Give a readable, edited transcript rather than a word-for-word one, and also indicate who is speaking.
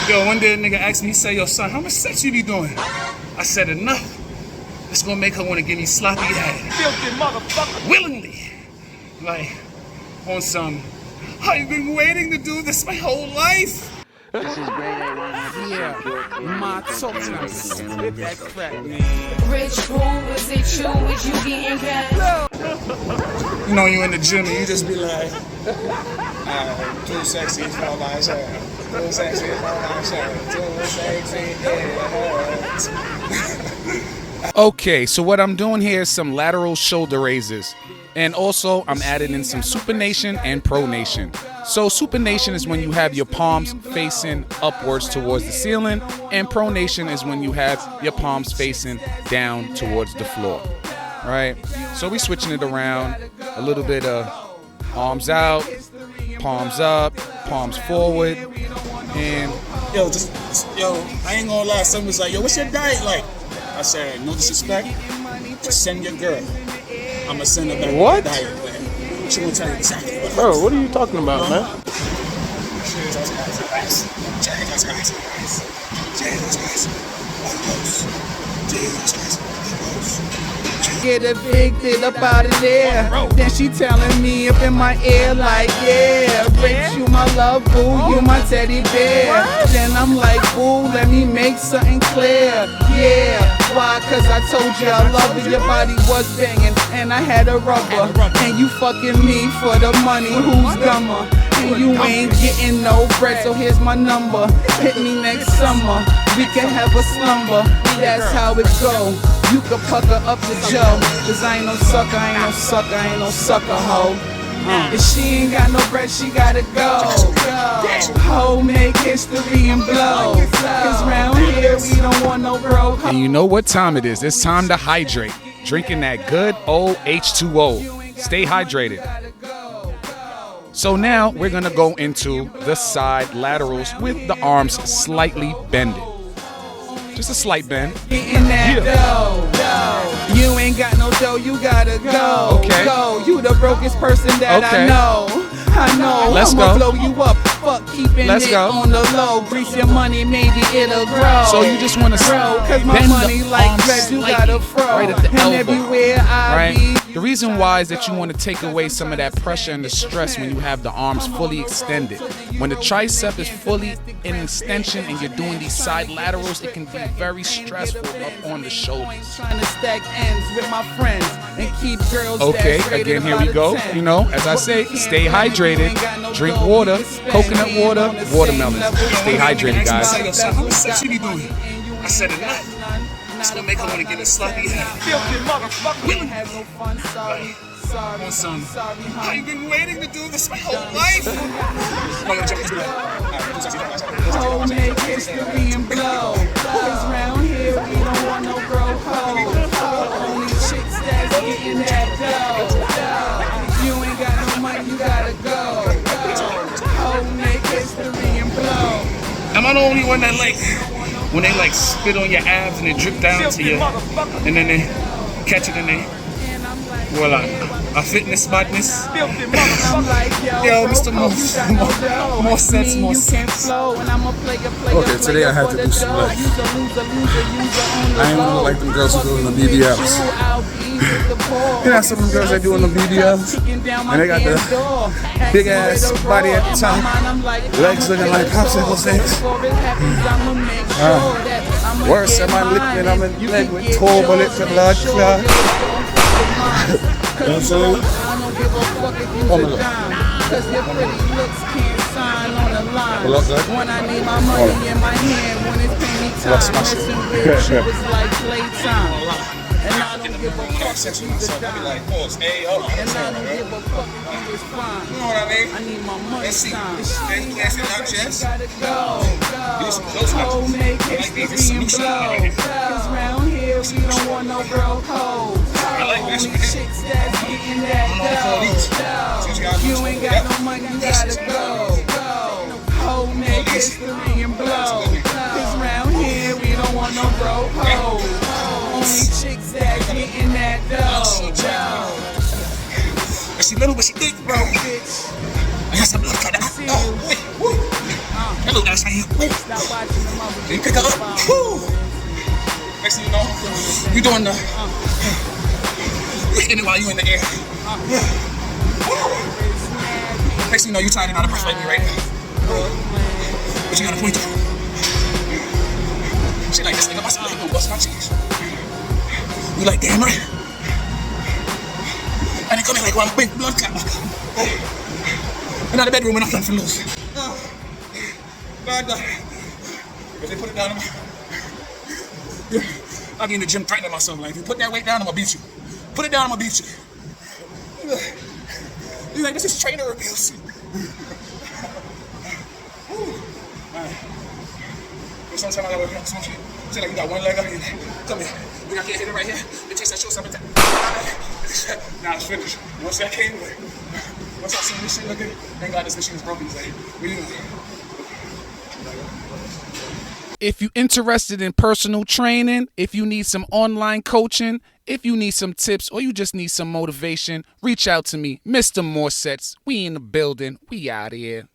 Speaker 1: Yo, one day a nigga asked me, he said, yo, son, how much sex you be doing? I said, enough. It's gonna make her wanna give me sloppy head.
Speaker 2: Filthy motherfucker.
Speaker 1: Willingly. Like, on some, I've been waiting to do this my whole life.
Speaker 3: This is great.
Speaker 2: Yeah, my toughness. That's fact.
Speaker 4: Rich fool, is it true? Is you getting cash?
Speaker 1: You know, you in the gym and you just be like, too sexy for my shirt. Too sexy for my shirt. Too sexy, yeah.
Speaker 5: Okay, so what I'm doing here is some lateral shoulder raises. And also, I'm adding in some supination and pronation. So supination is when you have your palms facing upwards towards the ceiling, and pronation is when you have your palms facing down towards the floor, right? So we switching it around, a little bit of arms out, palms up, palms forward, and...
Speaker 1: Yo, I ain't gonna lie, someone was like, yo, what's your diet like? I said, no disrespect, just send your girl. I'ma send her back
Speaker 6: what?
Speaker 1: to the diet plan. She gonna tell you exactly what.
Speaker 6: Bro, what are you talking about, man?
Speaker 2: Get evicted up out of there. Then she telling me up in my ear like, yeah, Rich, you my love boo, you my teddy bear. Then I'm like, boo, let me make something clear. Yeah, why? Cause I told you I love it. Your body was banging and I had a rubber. And you fucking me for the money, who's dumber? And you ain't getting no bread, so here's my number. Hit me next summer, we can have a slumber. That's how it go. You can pucker up the Joe, cause I ain't no sucker, I ain't no sucker, I ain't no sucker, ho. If she ain't got no bread, she gotta go. Ho, make history and blow. Cause round here we don't want no broke.
Speaker 5: And you know what time it is. It's time to hydrate. Drinking that good old H2O. Stay hydrated. So now we're gonna go into the side laterals with the arms slightly bended. Just a slight bend.
Speaker 2: You ain't got no dough, you gotta go.
Speaker 5: Okay.
Speaker 2: Go. You the brokest person that I know. I know.
Speaker 5: Let's
Speaker 2: I'ma
Speaker 5: go.
Speaker 2: blow you up. Fuck keeping
Speaker 5: Let's
Speaker 2: it
Speaker 5: go.
Speaker 2: on the low. Grease your money, maybe it'll grow.
Speaker 5: So you just wanna
Speaker 2: grow. Cause my
Speaker 5: bend
Speaker 2: money
Speaker 5: the
Speaker 2: like
Speaker 5: arm
Speaker 2: bread, you
Speaker 5: slightly
Speaker 2: gotta fro.
Speaker 5: right at the
Speaker 2: and
Speaker 5: elbow.
Speaker 2: everywhere I
Speaker 5: Right?
Speaker 2: be.
Speaker 5: The reason why is that you want to take away some of that pressure and the stress when you have the arms fully extended. When the tricep is fully in extension and you're doing these side laterals, it can be very stressful up on the shoulders.
Speaker 2: Trying to stack ends with my friends and keep girls.
Speaker 5: Okay,
Speaker 2: that's rated
Speaker 5: again, here we
Speaker 2: out
Speaker 5: go.
Speaker 2: of 10.
Speaker 5: You know, as I say, stay hydrated. Drink water, coconut water, watermelon. Stay hydrated, guys.
Speaker 1: Yo, son, how much sex you be doing? I said, enough. It's gonna make her wanna give me sloppy head.
Speaker 2: Filthy motherfucker. Have no fun, sorry.
Speaker 1: On some, I've been waiting to do this my whole life.
Speaker 2: Ho, make history and blow. Cause round here we don't want no broke hoes. Only chicks that's getting that dough. You ain't got no money, you gotta go. Ho, make history and blow.
Speaker 1: Am I the only one that like when they like spit on your abs and they drip down to you, and then they catch it and they, well, a fitness badness. Yo, Mr.MoreSets,
Speaker 7: Okay, today I had to do some like, I ain't gonna like them girls who do the BBLs. You know some of them girls that do on the BBLs, and they got the big ass body at the top, legs looking like popsicle sticks. Worse, am I liquid? I'm in leg with turbulent blood clot. You know what I'm saying? Oh my God.
Speaker 2: Cause your pretty looks can't sign on the line.
Speaker 7: Look good?
Speaker 2: When I need my money in my hand, when it's penny time, listen, bitch, it was like playtime. And I don't give a fuck if you the dime. And I don't give a fuck if you was fine.
Speaker 1: You know what I mean?
Speaker 2: I need my money
Speaker 1: Let's see.
Speaker 2: time.
Speaker 1: Then you can't sit out chest.
Speaker 2: Gotta go.
Speaker 1: Do some close
Speaker 2: Ho,
Speaker 1: ups.
Speaker 2: make
Speaker 1: Like these
Speaker 2: history and
Speaker 1: submission.
Speaker 2: blow. Cause round here we don't want no broke hoes.
Speaker 1: I like this
Speaker 2: Only
Speaker 1: one.
Speaker 2: chicks that's getting that dough. You ain't got no money, you gotta go. Ho, make history and blow. Cause round here we don't want no broke hoes. Only chicks that getting that dough.
Speaker 1: She little, but she thick, bro.
Speaker 2: Bitch,
Speaker 1: I got some look at that. Oh, wait, woo. That little ass right here. Woo.
Speaker 2: Stop watching the mother.
Speaker 1: Then you pick her up. Woo. Next thing you know, you doing the. You hitting it while you in the air. Next thing you know, you trying to not a breath like me right now. But you got a point. She like, this nigga must be gonna bust my cheeks. You like, damn right. And they come in like one big blood clot. In the bedroom when I'm done for loose. God, if they put it down, I'll be in the gym threatening myself. Like, if you put that weight down, I'm gonna beat you. Put it down, I'm gonna beat you. You're like, this is trainer abuse. Sometimes I gotta work on something. Say like you got one leg up here. Come here. We got to hit it right here. It takes that show something. Now it's finished. Once that came, once I seen this shit looking, thank God this machine is broken. He's like, what are you doing?
Speaker 5: If you're interested in personal training, if you need some online coaching, if you need some tips, or you just need some motivation, reach out to me, Mr.MoreSets. We in the building. We out here.